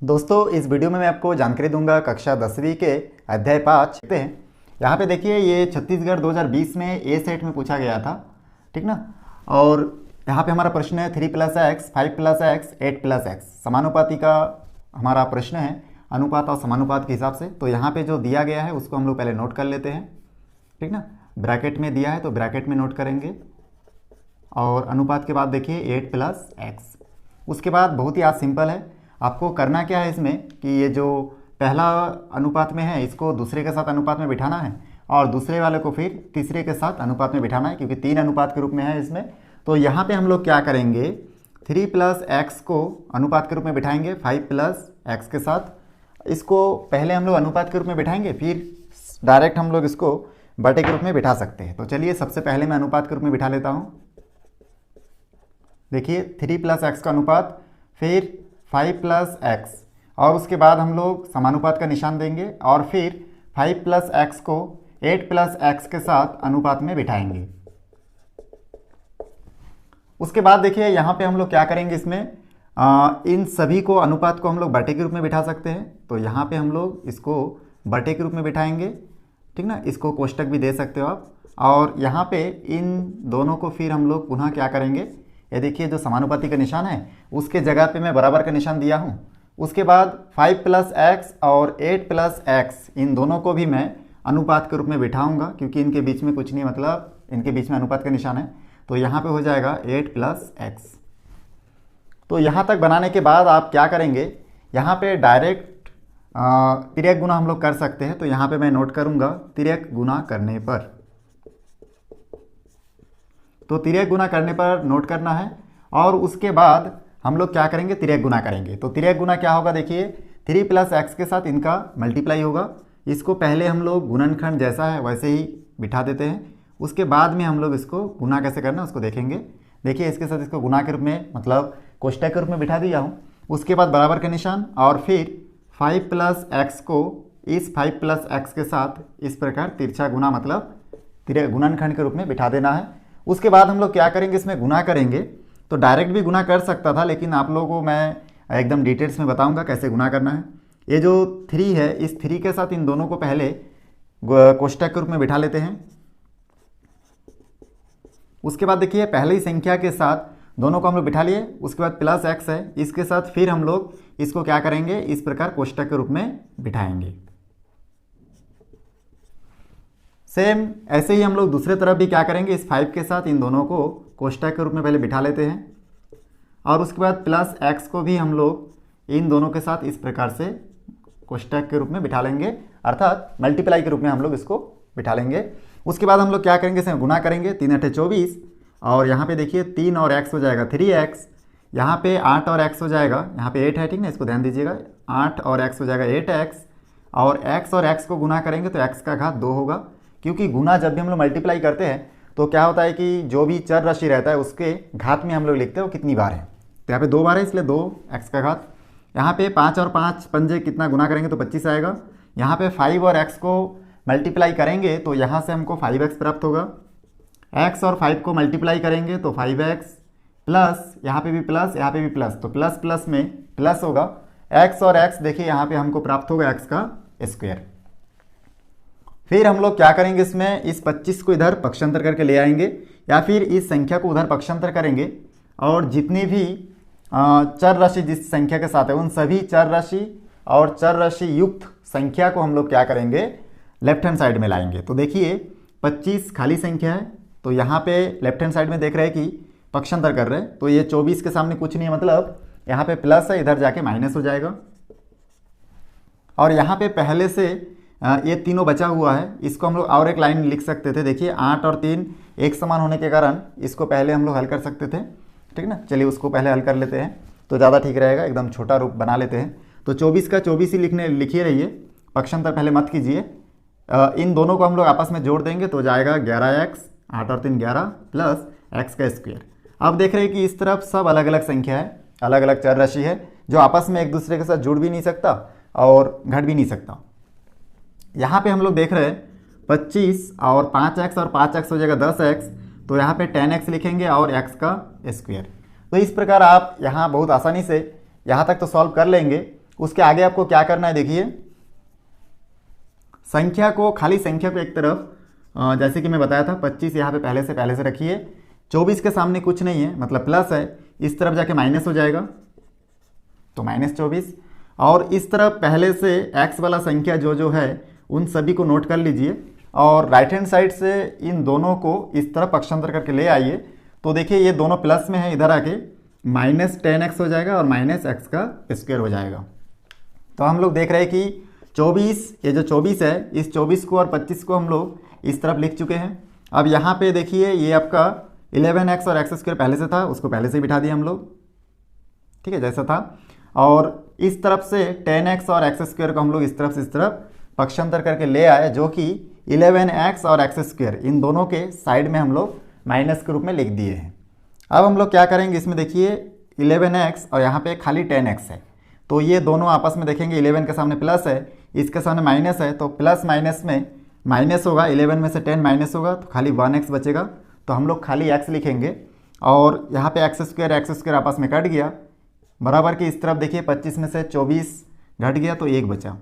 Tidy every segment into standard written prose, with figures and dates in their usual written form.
दोस्तों, इस वीडियो में मैं आपको जानकारी दूंगा कक्षा 10वीं के अध्याय 5 देखते हैं। यहाँ पे देखिए, ये छत्तीसगढ़ 2020 में ए सेट में पूछा गया था, ठीक ना। और यहाँ पे हमारा प्रश्न है 3 + x, 5 + x, 8 + x। समानुपाती का हमारा प्रश्न है, अनुपात और समानुपात के हिसाब से। तो यहाँ पे जो दिया गया है उसको हम लोग पहले नोट कर लेते हैं, ठीक ना। ब्रैकेट में दिया है तो ब्रैकेट में नोट करेंगे। और अनुपात के बाद देखिए 8 + x। उसके बाद बहुत ही आज सिंपल है, आपको करना क्या है इसमें कि ये जो पहला अनुपात में है इसको दूसरे के साथ अनुपात में बिठाना है और दूसरे वाले को फिर तीसरे के साथ अनुपात में बिठाना है, क्योंकि 3 अनुपात के रूप में है इसमें। तो यहाँ पे हम लोग क्या करेंगे, 3 + x को अनुपात के रूप में बिठाएंगे 5 + x के साथ। इसको पहले हम लोग अनुपात के रूप में बिठाएंगे, फिर डायरेक्ट हम लोग इसको बटे के रूप में बिठा सकते हैं। तो चलिए सबसे पहले मैं अनुपात के रूप में बिठा लेता हूँ। देखिए 3 + x का अनुपात, फिर 5 + x, और उसके बाद हम लोग समानुपात का निशान देंगे और फिर 5 + x को 8 + x के साथ अनुपात में बिठाएंगे। उसके बाद देखिए यहाँ पे हम लोग क्या करेंगे, इसमें इन सभी को अनुपात को हम लोग बटे के रूप में बिठा सकते हैं। तो यहाँ पे हम लोग इसको बटे के रूप में बिठाएंगे, ठीक ना। इसको कोष्टक भी दे सकते हो आप। और यहाँ पे इन दोनों को फिर हम लोग पुनः क्या करेंगे, ये देखिए जो समानुपाती का निशान है उसके जगह पे मैं बराबर का निशान दिया हूँ। उसके बाद 5 + x और 8 + x, इन दोनों को भी मैं अनुपात के रूप में बिठाऊंगा, क्योंकि इनके बीच में कुछ नहीं, मतलब इनके बीच में अनुपात का निशान है। तो यहाँ पे हो जाएगा 8 + x। तो यहाँ तक बनाने के बाद आप क्या करेंगे, यहाँ पे डायरेक्ट तिर्यक गुना हम लोग कर सकते हैं। तो यहाँ पे मैं नोट करूँगा तिर्यक गुना करने पर। तो तिर्यक गुना करने पर नोट करना है। और उसके बाद हम लोग क्या करेंगे, तिर्यक गुना करेंगे। तो तिर्यक गुना क्या होगा, देखिए 3 + x के साथ इनका मल्टीप्लाई होगा। इसको पहले हम लोग गुणनखंड जैसा है वैसे ही बिठा देते हैं। उसके बाद में हम लोग इसको गुना कैसे करना है उसको देखेंगे। देखिए इसके साथ इसको गुना के रूप में, मतलब कोष्टक के रूप में बिठा दिया हूँ। उसके बाद बराबर का निशान, और फिर 5 + x को इस 5 + x के साथ इस प्रकार तिरछा गुना, मतलब गुणनखंड के रूप में बिठा देना है। उसके बाद हम लोग क्या करेंगे, इसमें गुना करेंगे। तो डायरेक्ट भी गुना कर सकता था, लेकिन आप लोगों को मैं एकदम डिटेल्स में बताऊंगा कैसे गुना करना है। ये जो 3 है, इस 3 के साथ इन दोनों को पहले कोष्टक के रूप में बिठा लेते हैं। उसके बाद देखिए पहले ही संख्या के साथ दोनों को हम लोग बिठा लिए। उसके बाद +x है, इसके साथ फिर हम लोग इसको क्या करेंगे, इस प्रकार कोष्टक के रूप में बिठाएंगे। सेम ऐसे ही हम लोग दूसरे तरफ भी क्या करेंगे, इस 5 के साथ इन दोनों को कोष्टक के रूप में पहले बिठा लेते हैं। और उसके बाद +x को भी हम लोग इन दोनों के साथ इस प्रकार से कोष्टक के रूप में बिठा लेंगे, अर्थात मल्टीप्लाई के रूप में हम लोग इसको बिठा लेंगे। उसके बाद हम लोग क्या करेंगे, इसमें गुना करेंगे। 3 × 8 = 24, और यहाँ पे देखिए 3 और x हो जाएगा 3x। यहाँ पे 8 और x हो जाएगा, यहाँ पे 8 है, ठीक ना, इसको ध्यान दीजिएगा। 8 और x हो जाएगा 8x, और x और x को गुना करेंगे तो x का घात 2 होगा। क्योंकि गुना जब भी हम लोग मल्टीप्लाई करते हैं तो क्या होता है कि जो भी चर राशि रहता है उसके घात में हम लोग लिखते हैं वो कितनी बार है। तो यहाँ पे 2 बार है, इसलिए 2x का घात। यहाँ पे 5 और 5 पंजे कितना गुना करेंगे तो 25 आएगा। यहाँ पे 5 और x को मल्टीप्लाई करेंगे तो यहाँ से हमको 5x प्राप्त होगा। x और 5 को मल्टीप्लाई करेंगे तो 5x, प्लस यहाँ पे भी प्लस, यहाँ पे भी प्लस, तो प्लस प्लस में प्लस होगा। x और x देखिए यहाँ पे हमको प्राप्त होगा x का स्क्वायर। फिर हम लोग क्या करेंगे, इसमें इस 25 को इधर पक्षांतर करके ले आएंगे, या फिर इस संख्या को उधर पक्षांतर करेंगे। और जितनी भी चर राशि जिस संख्या के साथ है उन सभी चर राशि और चर राशि युक्त संख्या को हम लोग क्या करेंगे, लेफ्ट हैंड साइड में लाएंगे। तो देखिए 25 खाली संख्या है, तो यहाँ पे लेफ्ट हैंड साइड में देख रहे हैं कि पक्षांतर कर रहे हैं। तो ये 24 के सामने कुछ नहीं है, मतलब यहाँ पे प्लस है, इधर जाके माइनस हो जाएगा। और यहाँ पे पहले से ये तीनों बचा हुआ है, इसको हम लोग और एक लाइन लिख सकते थे। देखिए 8 और 3 एक समान होने के कारण इसको पहले हम लोग हल कर सकते थे, ठीक ना। चलिए उसको पहले हल कर लेते हैं तो ज़्यादा ठीक रहेगा, एकदम छोटा रूप बना लेते हैं। तो 24 का 24 ही लिखिए रहिए, पक्षांतर पहले मत कीजिए। इन दोनों को हम लोग आपस में जोड़ देंगे तो जाएगा 11x, 8 और 3 11, प्लस x का स्क्वायर। अब देख रहे हैं कि इस तरफ सब अलग अलग संख्या है, अलग अलग चर राशि है, जो आपस में एक दूसरे के साथ जुड़ भी नहीं सकता और घट भी नहीं सकता। यहाँ पे हम लोग देख रहे हैं 25 और 5x हो जाएगा 10x, तो यहाँ पे 10x लिखेंगे और x का स्क्वायर। तो इस प्रकार आप यहाँ बहुत आसानी से यहाँ तक तो सॉल्व कर लेंगे। उसके आगे आपको क्या करना है, देखिए संख्या को, खाली संख्या को एक तरफ, जैसे कि मैं बताया था 25 यहाँ पे पहले से रखिए। 24 के सामने कुछ नहीं है, मतलब प्लस है, इस तरफ जाके माइनस हो जाएगा तो -24। और इस तरफ पहले से x वाला संख्या जो है उन सभी को नोट कर लीजिए और राइट हैंड साइड से इन दोनों को इस तरफ पक्षांतर करके ले आइए। तो देखिए ये दोनों प्लस में है, इधर आके -10x हो जाएगा और -x का स्क्वायर हो जाएगा। तो हम लोग देख रहे हैं कि 24, ये जो 24 है, इस 24 को और 25 को हम लोग इस तरफ लिख चुके हैं। अब यहाँ पे देखिए ये आपका 11x और x स्क्वायर पहले से था, उसको पहले से बिठा दिया हम लोग, ठीक है, जैसा था। और इस तरफ से 10x और x स्क्वायर को हम लोग इस तरफ से इस तरफ पक्षांतर करके ले आए, जो कि 11x और x स्क्वायर इन दोनों के साइड में हम लोग माइनस के रूप में लिख दिए हैं। अब हम लोग क्या करेंगे, इसमें देखिए 11x और यहाँ पे खाली 10x है, तो ये दोनों आपस में देखेंगे, 11 के सामने प्लस है, इसके सामने माइनस है, तो प्लस माइनस में माइनस होगा, 11 में से 10 माइनस होगा तो खाली 1x बचेगा। तो हम लोग खाली x लिखेंगे और यहाँ पे x स्क्वायर आपस में कट गया, बराबर की इस तरफ देखिए 25 में से 24 घट गया तो 1 बचा।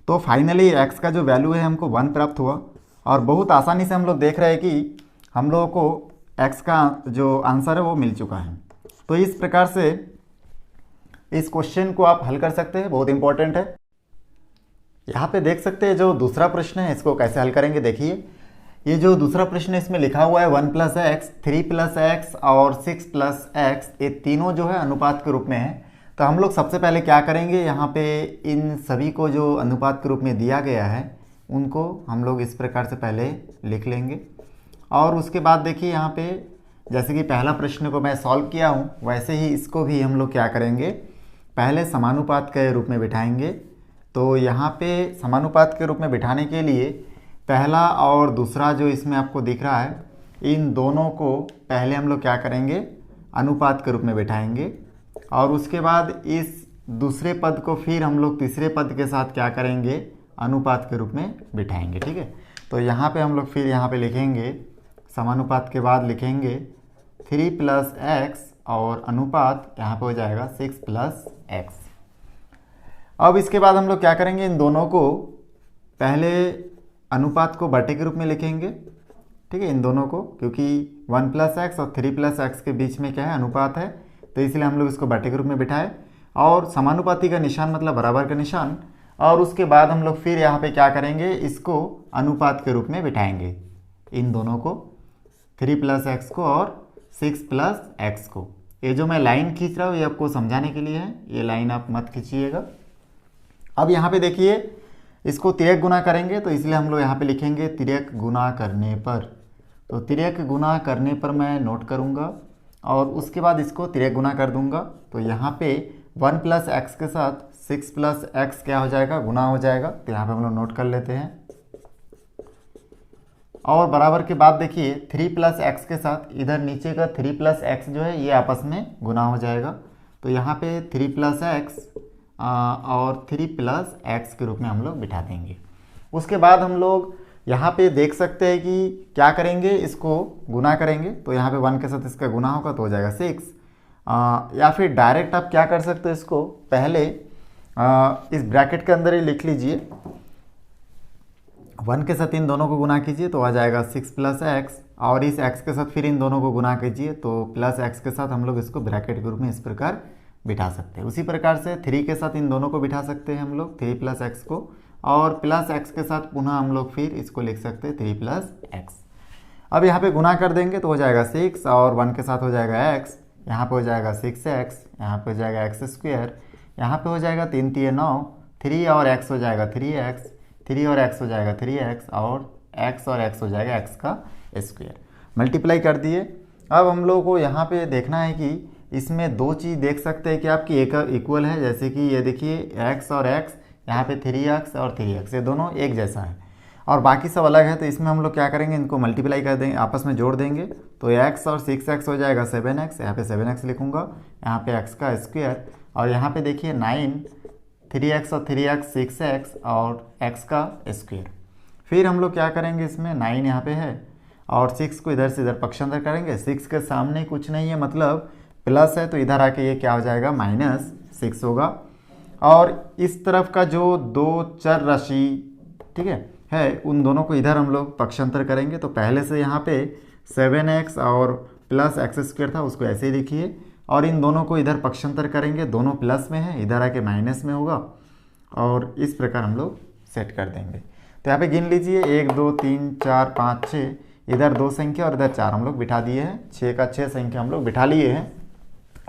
तो फाइनली x का जो वैल्यू है हमको 1 प्राप्त हुआ। और बहुत आसानी से हम लोग देख रहे हैं कि हम लोगों को x का जो आंसर है वो मिल चुका है। तो इस प्रकार से इस क्वेश्चन को आप हल कर सकते हैं, बहुत इंपॉर्टेंट है। यहाँ पे देख सकते हैं जो दूसरा प्रश्न है इसको कैसे हल करेंगे। देखिए ये जो दूसरा प्रश्न है इसमें लिखा हुआ है 1 + x, 3 + x और 6 + x, ये तीनों जो है अनुपात के रूप में है। तो हम लोग सबसे पहले क्या करेंगे, यहाँ पे इन सभी को जो अनुपात के रूप में दिया गया है उनको हम लोग इस प्रकार से पहले लिख लेंगे। और उसके बाद देखिए यहाँ पे जैसे कि पहला प्रश्न को मैं सॉल्व किया हूँ, वैसे ही इसको भी हम लोग क्या करेंगे, पहले समानुपात के रूप में बिठाएंगे। तो यहाँ पे समानुपात के रूप में बिठाने के लिए पहला और दूसरा जो इसमें आपको दिख रहा है, इन दोनों को पहले हम लोग क्या करेंगे, अनुपात के रूप में बिठाएंगे। और उसके बाद इस दूसरे पद को फिर हम लोग तीसरे पद के साथ क्या करेंगे, अनुपात के रूप में बिठाएंगे, ठीक है। तो यहाँ पे हम लोग फिर यहाँ पे लिखेंगे, समानुपात के बाद लिखेंगे 3 + x और अनुपात यहाँ पे हो जाएगा 6 + x। अब इसके बाद हम लोग क्या करेंगे, इन दोनों को पहले अनुपात को बटे के रूप में लिखेंगे, ठीक है, इन दोनों को, क्योंकि 1 + x और 3 + x के बीच में क्या है, अनुपात है, तो इसलिए हम लोग इसको बटे के रूप में बिठाए। और समानुपाती का निशान मतलब बराबर का निशान। और उसके बाद हम लोग फिर यहाँ पे क्या करेंगे, इसको अनुपात के रूप में बिठाएंगे, इन दोनों को, 3 + x को और 6 + x को। ये जो मैं लाइन खींच रहा हूँ ये आपको समझाने के लिए है, ये लाइन आप मत खींचिएगा। अब यहाँ पे देखिए इसको तिर्यक गुना करेंगे, तो इसलिए हम लोग यहाँ पे लिखेंगे तिर्यक गुना करने पर। तो तिर्यक गुना करने पर मैं नोट करूँगा और उसके बाद इसको तिर्यक गुना कर दूंगा। तो यहाँ पे 1 + x के साथ 6 + x क्या हो जाएगा, गुना हो जाएगा। तो यहाँ पे हम लोग नोट कर लेते हैं। और बराबर के बाद देखिए 3 + x के साथ इधर नीचे का 3 + x जो है ये आपस में गुना हो जाएगा। तो यहाँ पे 3 + x और 3 + x के रूप में हम लोग बिठा देंगे। उसके बाद हम लोग यहाँ पे देख सकते हैं कि क्या करेंगे, इसको गुना करेंगे। तो यहाँ पे 1 के साथ इसका गुना होगा तो हो जाएगा 6। या फिर डायरेक्ट आप क्या कर सकते हो, इसको पहले इस ब्रैकेट के अंदर ही लिख लीजिए, 1 के साथ इन दोनों को गुना कीजिए तो आ जाएगा 6 + x, और इस x के साथ फिर इन दोनों को गुना कीजिए तो +x के साथ हम लोग इसको ब्रैकेट के रूप में इस प्रकार बिठा सकते हैं। उसी प्रकार से 3 के साथ इन दोनों को बिठा सकते हैं हम लोग, 3 + x को, और +x के साथ पुनः हम लोग फिर इसको लिख सकते हैं 3 + x। अब यहाँ पे गुना कर देंगे तो हो जाएगा 6, और 1 के साथ हो जाएगा x, यहाँ पे हो जाएगा 6x, यहाँ पे हो जाएगा x², यहाँ पे हो जाएगा 3 × 9, 3 और x हो जाएगा 3x, 3 और x हो जाएगा 3x, और x और x हो जाएगा x का स्क्वायर। मल्टीप्लाई कर दिए। अब हम लोग को यहाँ पे देखना है कि इसमें दो चीज़ देख सकते हैं कि आपकी एक इक्वल है, जैसे कि ये देखिए x और x, यहाँ पे 3x और 3x, ये दोनों एक जैसा है, और बाकी सब अलग है। तो इसमें हम लोग क्या करेंगे, इनको मल्टीप्लाई कर देंगे, आपस में जोड़ देंगे। तो x और 6x हो जाएगा 7x, यहाँ पे 7x लिखूँगा, यहाँ पे x का स्क्वायर, और यहाँ पे देखिए 9, 3x और 3x 6x और x का स्क्वायर। फिर हम लोग क्या करेंगे, इसमें 9 यहाँ पे है और 6 को इधर से इधर पक्षांतर करेंगे, 6 के सामने कुछ नहीं है मतलब प्लस है, तो इधर आके ये क्या हो जाएगा -6 होगा। और इस तरफ का जो दो चर राशि ठीक है उन दोनों को इधर हम लोग पक्षांतर करेंगे। तो पहले से यहाँ पे 7x और प्लस x² था उसको ऐसे ही लिखिए, और इन दोनों को इधर पक्षांतर करेंगे, दोनों प्लस में है, इधर आके माइनस में होगा, और इस प्रकार हम लोग सेट कर देंगे। तो यहाँ पे गिन लीजिए 1 2 3 4 5 6, इधर 2 संख्या और इधर 4 हम लोग बिठा दिए हैं, 6 का 6 संख्या हम लोग बिठा लिए हैं।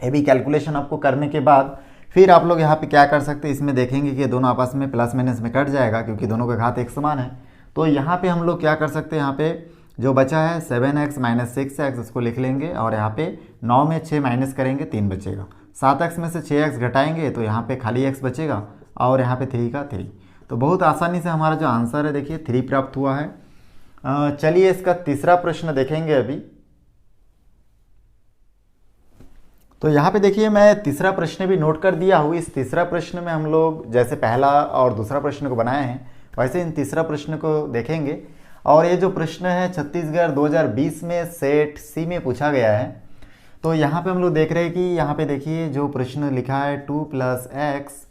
ये भी कैलकुलेशन आपको करने के बाद फिर आप लोग यहाँ पे क्या कर सकते हैं, इसमें देखेंगे कि दोनों आपस में प्लस माइनस में कट जाएगा क्योंकि दोनों का घात एक समान है। तो यहाँ पे हम लोग क्या कर सकते हैं, यहाँ पे जो बचा है 7x - 6x इसको लिख लेंगे, और यहाँ पे 9 में 6 माइनस करेंगे 3 बचेगा, 7x में से 6x घटाएंगे तो यहाँ पे खाली x बचेगा, और यहाँ पे 3 का 3। तो बहुत आसानी से हमारा जो आंसर है देखिए 3 प्राप्त हुआ है। चलिए इसका तीसरा प्रश्न देखेंगे अभी। तो यहाँ पे देखिए मैं तीसरा प्रश्न भी नोट कर दिया हूँ। इस तीसरा प्रश्न में हम लोग जैसे पहला और दूसरा प्रश्न को बनाए हैं वैसे इन तीसरा प्रश्न को देखेंगे। और ये जो प्रश्न है छत्तीसगढ़ 2020 में सेट सी में पूछा गया है। तो यहाँ पे हम लोग देख रहे हैं कि यहाँ पे देखिए जो प्रश्न लिखा है 2 + x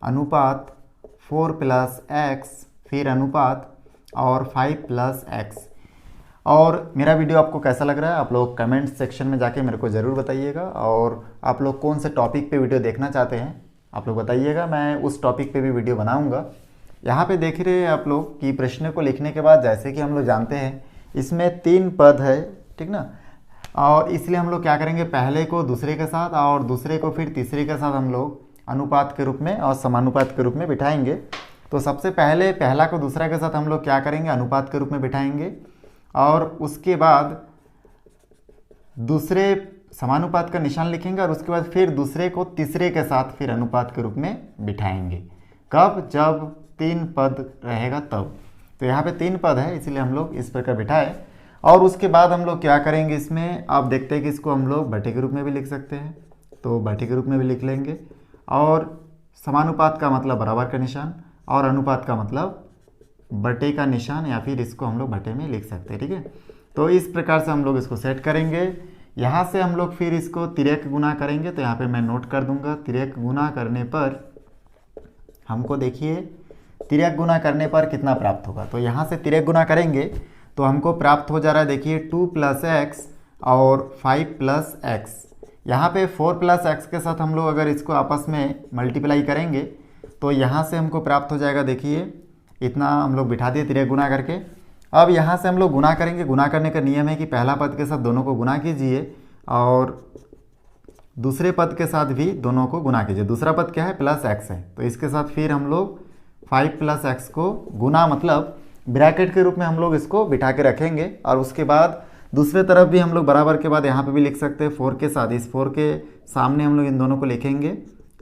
अनुपात 4 + x फिर अनुपात और 5 + x। और मेरा वीडियो आपको कैसा लग रहा है आप लोग कमेंट सेक्शन में जाके मेरे को ज़रूर बताइएगा, और आप लोग कौन से टॉपिक पे वीडियो देखना चाहते हैं आप लोग बताइएगा, मैं उस टॉपिक पे भी वीडियो बनाऊंगा। यहाँ पे देख रहे हैं आप लोग कि प्रश्न को लिखने के बाद जैसे कि हम लोग जानते हैं इसमें 3 पद है ठीक ना, और इसलिए हम लोग क्या करेंगे, पहले को दूसरे के साथ और दूसरे को फिर तीसरे के साथ हम लोग अनुपात के रूप में और समानुपात के रूप में बिठाएंगे। तो सबसे पहले पहला को दूसरा के साथ हम लोग क्या करेंगे, अनुपात के रूप में बिठाएंगे, और उसके बाद दूसरे समानुपात का निशान लिखेंगे, और उसके बाद फिर दूसरे को तीसरे के साथ फिर अनुपात के रूप में बिठाएंगे। कब, जब 3 पद रहेगा तब। तो यहाँ पे 3 पद है इसलिए हम लोग इस प्रकार बिठाए, और उसके बाद हम लोग क्या करेंगे, इसमें आप देखते हैं कि इसको हम लोग बटे के रूप में भी लिख सकते हैं, तो बटे के रूप में भी लिख लेंगे। और समानुपात का मतलब बराबर का निशान, और अनुपात का मतलब बटे का निशान, या फिर इसको हम लोग बटे में लिख सकते हैं ठीक है। तो इस प्रकार से हम लोग इसको सेट करेंगे। यहाँ से हम लोग फिर इसको तिर्यक गुना करेंगे, तो यहाँ पे मैं नोट कर दूंगा तिर्यक गुना करने पर हमको देखिए तिर्यक गुना करने पर कितना प्राप्त होगा। तो यहाँ से तिर्यक गुना करेंगे तो हमको प्राप्त हो जा रहा है देखिए 2 + x और 5 + x। यहाँ पे 4 + x के साथ हम लोग अगर इसको आपस में मल्टीप्लाई करेंगे तो यहाँ से हमको प्राप्त हो जाएगा देखिए इतना हम लोग बिठा दिए तिर्यक गुना करके। अब यहाँ से हम लोग गुना करेंगे, गुना करने का नियम है कि पहला पद के साथ दोनों को गुना कीजिए और दूसरे पद के साथ भी दोनों को गुना कीजिए। दूसरा पद क्या है, +x है, तो इसके साथ फिर हम लोग 5 + x को गुना मतलब ब्रैकेट के रूप में हम लोग इसको बिठा के रखेंगे। और उसके बाद दूसरे तरफ भी हम लोग बराबर के बाद यहाँ पे भी लिख सकते हैं 4 के साथ, इस 4 के सामने हम लोग इन दोनों को लिखेंगे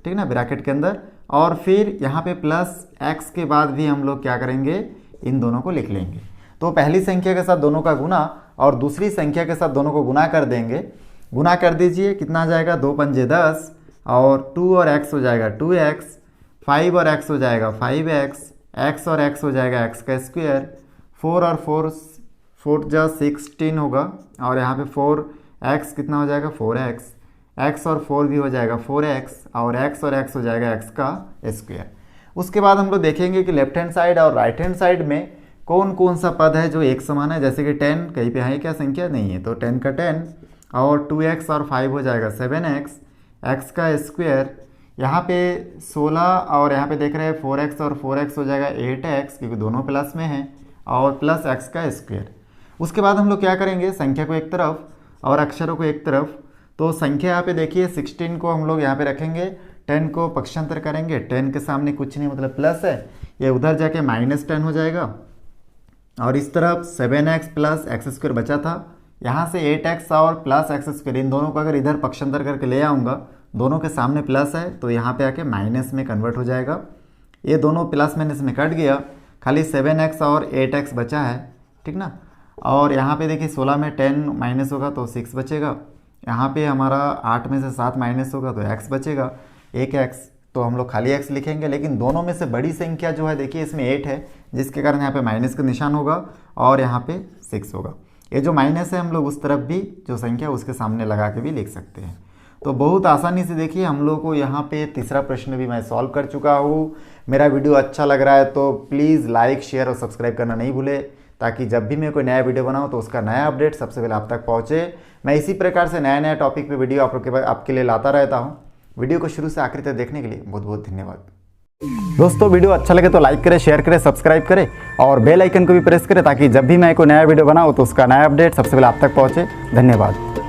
ठीक ना ब्रैकेट के अंदर। और फिर यहाँ पे +x के बाद भी हम लोग क्या करेंगे, इन दोनों को लिख लेंगे। तो पहली संख्या के साथ दोनों का गुना और दूसरी संख्या के साथ दोनों को गुना कर देंगे। गुना कर दीजिए, कितना आ जाएगा, 2 पंजे 10, और 2 और x हो जाएगा 2x, 5 और x हो जाएगा 5x, x और x हो जाएगा x², 4 और 4 जा 16 होगा, और यहाँ पे 4x कितना हो जाएगा 4x, x और 4 भी हो जाएगा 4x, और x और x हो जाएगा x²। उसके बाद हम लोग देखेंगे कि लेफ्ट हैंड साइड और राइट हैंड साइड में कौन कौन सा पद है जो एक समान है। जैसे कि 10 कहीं पे है क्या, संख्या नहीं है, तो 10 का 10, और 2x और 5 हो जाएगा 7x, x²। यहाँ पे 16 और यहाँ पे देख रहे हैं 4x और 4x हो जाएगा 8x, क्योंकि दोनों प्लस में हैं, और प्लस x²। उसके बाद हम लोग क्या करेंगे, संख्या को एक तरफ और अक्षरों को एक तरफ। तो संख्या यहाँ पे देखिए 16 को हम लोग यहाँ पे रखेंगे, 10 को पक्षांतर करेंगे, 10 के सामने कुछ नहीं मतलब प्लस है, ये उधर जाके -10 हो जाएगा। और इस तरफ 7x + x² बचा था, यहाँ से 8x और प्लस x², इन दोनों को अगर इधर पक्षांतर करके ले आऊँगा, दोनों के सामने प्लस है तो यहाँ पे आके माइनस में कन्वर्ट हो जाएगा। ये दोनों प्लस माइनस में कट गया, खाली 7x और 8x बचा है ठीक ना। और यहाँ पे देखिए 16 में 10 माइनस होगा तो 6 बचेगा, यहाँ पे हमारा 8 में से 7 माइनस होगा तो x बचेगा 1x, तो हम लोग खाली x लिखेंगे। लेकिन दोनों में से बड़ी संख्या जो है देखिए इसमें 8 है, जिसके कारण यहाँ पे माइनस का निशान होगा और यहाँ पे 6 होगा। ये जो माइनस है हम लोग उस तरफ भी जो संख्या उसके सामने लगा के भी लिख सकते हैं। तो बहुत आसानी से देखिए हम लोग को यहाँ पे तीसरा प्रश्न भी मैं सॉल्व कर चुका हूँ। मेरा वीडियो अच्छा लग रहा है तो प्लीज़ लाइक शेयर और सब्सक्राइब करना नहीं भूले, ताकि जब भी मैं कोई नया वीडियो बनाऊँ तो उसका नया अपडेट सबसे पहले आप तक पहुँचे। मैं इसी प्रकार से नया नया टॉपिक पे वीडियो आपके लिए लाता रहता हूँ। वीडियो को शुरू से आखिर तक देखने के लिए बहुत बहुत धन्यवाद। दोस्तों वीडियो अच्छा लगे तो लाइक करें, शेयर करें, सब्सक्राइब करें और बेल आइकन को भी प्रेस करें, ताकि जब भी मैं कोई नया वीडियो बनाऊँ तो उसका नया अपडेट सबसे पहले आप तक पहुँचे। धन्यवाद।